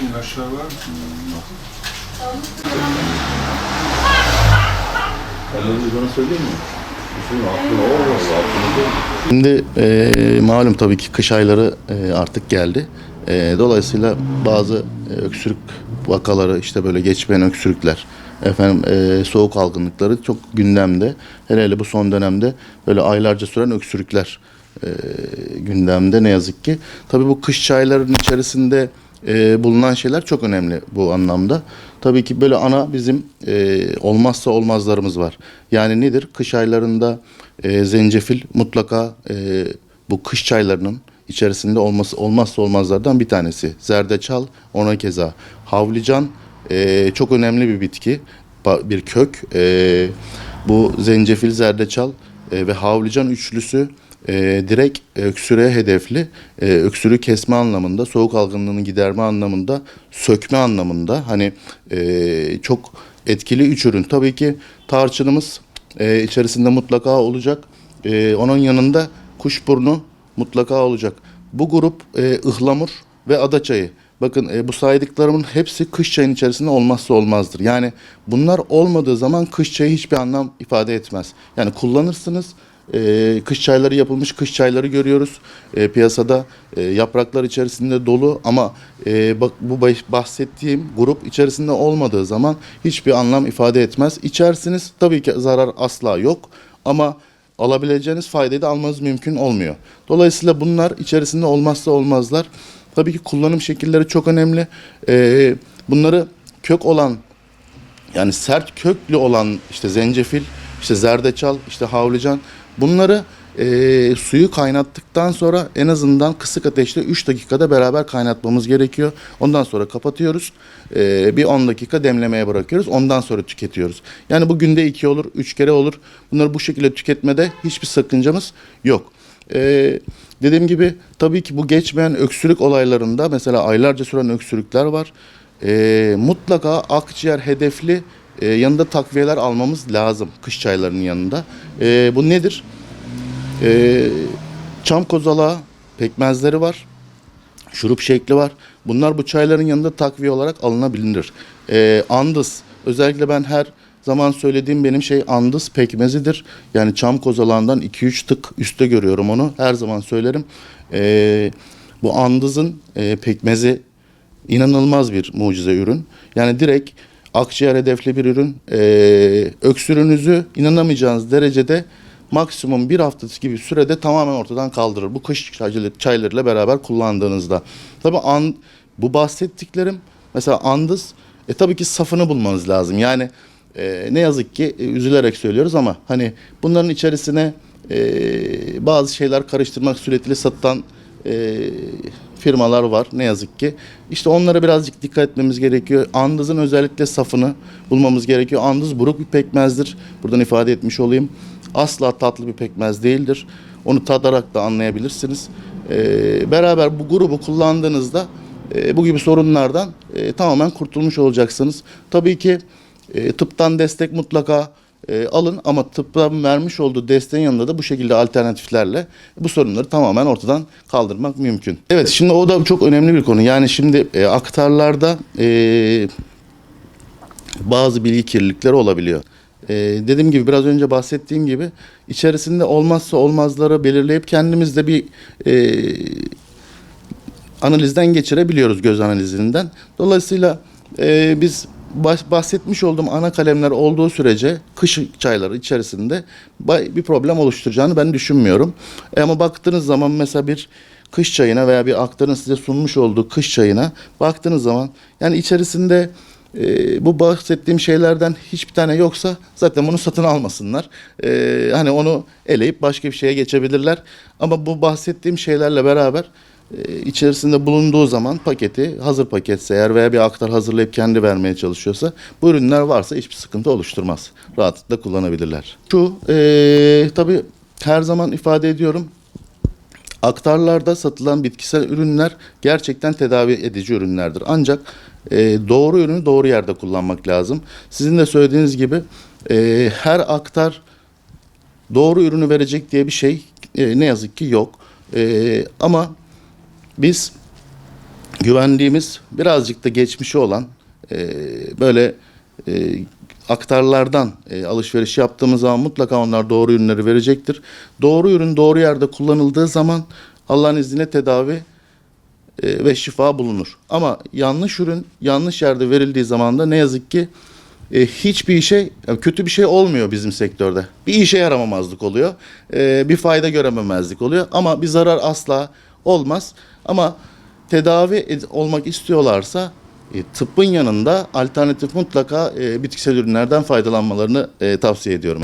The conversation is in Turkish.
İn aşağı var mısın? Bana söyleyeyim mi? Şimdi malum tabii ki kış ayları artık geldi. Dolayısıyla bazı öksürük vakaları, işte böyle geçmeyen öksürükler, soğuk algınlıkları çok gündemde. Hele hele bu son dönemde böyle aylarca süren öksürükler gündemde ne yazık ki. Tabii bu kış çaylarının içerisinde bulunan şeyler çok önemli bu anlamda. Tabii ki böyle ana bizim olmazsa olmazlarımız var. Yani nedir? Kış aylarında zencefil mutlaka bu kış çaylarının içerisinde olmazsa olmazlardan bir tanesi. Zerdeçal ona keza. Havlican çok önemli bir bitki, bir kök. Bu zencefil, zerdeçal ve havlican üçlüsü direkt öksürüğe hedefli, öksürüğü kesme anlamında, soğuk algınlığını giderme anlamında, sökme anlamında hani çok etkili üç ürün. Tabii ki tarçınımız içerisinde mutlaka olacak. Onun yanında kuşburnu mutlaka olacak. Bu grup ıhlamur ve adaçayı. Bakın bu saydıklarımın hepsi kış çayının içerisinde olmazsa olmazdır. Yani bunlar olmadığı zaman kış çayı hiçbir anlam ifade etmez. Yani kullanırsınız. Kış çayları yapılmış kış çayları görüyoruz. Piyasada yapraklar içerisinde dolu ama bak bu bahsettiğim grup içerisinde olmadığı zaman hiçbir anlam ifade etmez. İçersiniz, tabii ki zarar asla yok ama alabileceğiniz faydayı da almanız mümkün olmuyor. Dolayısıyla bunlar içerisinde olmazsa olmazlar. Tabii ki kullanım şekilleri çok önemli. Bunları kök olan, yani sert köklü olan işte zencefil, işte zerdeçal, işte havlican, bunları suyu kaynattıktan sonra en azından kısık ateşte 3 dakikada beraber kaynatmamız gerekiyor. Ondan sonra kapatıyoruz. Bir 10 dakika demlemeye bırakıyoruz. Ondan sonra tüketiyoruz. Yani bu günde 2 olur, 3 kere olur. Bunları bu şekilde tüketmede hiçbir sakıncamız yok. Dediğim gibi tabii ki bu geçmeyen öksürük olaylarında mesela aylarca süren öksürükler var. Mutlaka akciğer hedefli yanında takviyeler almamız lazım kış çaylarının yanında. Bu nedir? Çam kozalağı pekmezleri var. Şurup şekli var. Bunlar bu çayların yanında takviye olarak alınabilir. Andız. Özellikle ben her zaman söylediğim benim andız pekmezidir. Yani çam kozalağından 2-3 tık üstte görüyorum onu. Her zaman söylerim. Bu andızın pekmezi inanılmaz bir mucize ürün. Yani direkt akciğer hedefli bir ürün. Öksürüğünüzü inanamayacağınız derecede maksimum bir hafta gibi sürede tamamen ortadan kaldırır. Bu kış çaylarıyla beraber kullandığınızda. Tabii bu bahsettiklerim mesela andız tabii ki safını bulmanız lazım. Yani ne yazık ki üzülerek söylüyoruz ama hani bunların içerisine bazı şeyler karıştırmak suretiyle satılan firmalar var ne yazık ki. İşte onlara birazcık dikkat etmemiz gerekiyor. Andızın özellikle safını bulmamız gerekiyor. Andız buruk bir pekmezdir. Buradan ifade etmiş olayım. Asla tatlı bir pekmez değildir. Onu tadarak da anlayabilirsiniz. Beraber bu grubu kullandığınızda bu gibi sorunlardan tamamen kurtulmuş olacaksınız. Tabii ki tıptan destek mutlaka alın ama tıptan vermiş olduğu desteğin yanında da bu şekilde alternatiflerle bu sorunları tamamen ortadan kaldırmak mümkün. Evet, şimdi o da çok önemli bir konu. Yani şimdi aktarlarda bazı bilgi kirlilikleri olabiliyor. Dediğim gibi biraz önce bahsettiğim gibi içerisinde olmazsa olmazları belirleyip kendimiz de bir analizden geçirebiliyoruz, göz analizinden. Dolayısıyla biz bahsetmiş olduğum ana kalemler olduğu sürece kış çayları içerisinde bir problem oluşturacağını ben düşünmüyorum. Ama baktığınız zaman mesela bir kış çayına veya bir aktarın size sunmuş olduğu kış çayına baktığınız zaman yani içerisinde bu bahsettiğim şeylerden hiçbir tane yoksa zaten bunu satın almasınlar. Hani onu eleyip başka bir şeye geçebilirler. Ama bu bahsettiğim şeylerle beraber içerisinde bulunduğu zaman paketi hazır paketse eğer veya bir aktar hazırlayıp kendi vermeye çalışıyorsa bu ürünler varsa hiçbir sıkıntı oluşturmaz. Rahatlıkla kullanabilirler. Tabii her zaman ifade ediyorum. Aktarlarda satılan bitkisel ürünler gerçekten tedavi edici ürünlerdir. Ancak doğru ürünü doğru yerde kullanmak lazım. Sizin de söylediğiniz gibi her aktar doğru ürünü verecek diye bir şey ne yazık ki yok. Ama biz güvendiğimiz, birazcık da geçmişi olan böyle aktarlardan alışveriş yaptığımız zaman mutlaka onlar doğru ürünleri verecektir. Doğru ürün doğru yerde kullanıldığı zaman Allah'ın izniyle tedavi ve şifa bulunur. Ama yanlış ürün yanlış yerde verildiği zaman da ne yazık ki hiçbir şey, kötü bir şey olmuyor bizim sektörde. Bir işe yaramamazlık oluyor, bir fayda görememezlik oluyor ama bir zarar asla olmaz. Ama tedavi olmak istiyorlarsa tıbbın yanında alternatif mutlaka bitkisel ürünlerden faydalanmalarını tavsiye ediyorum.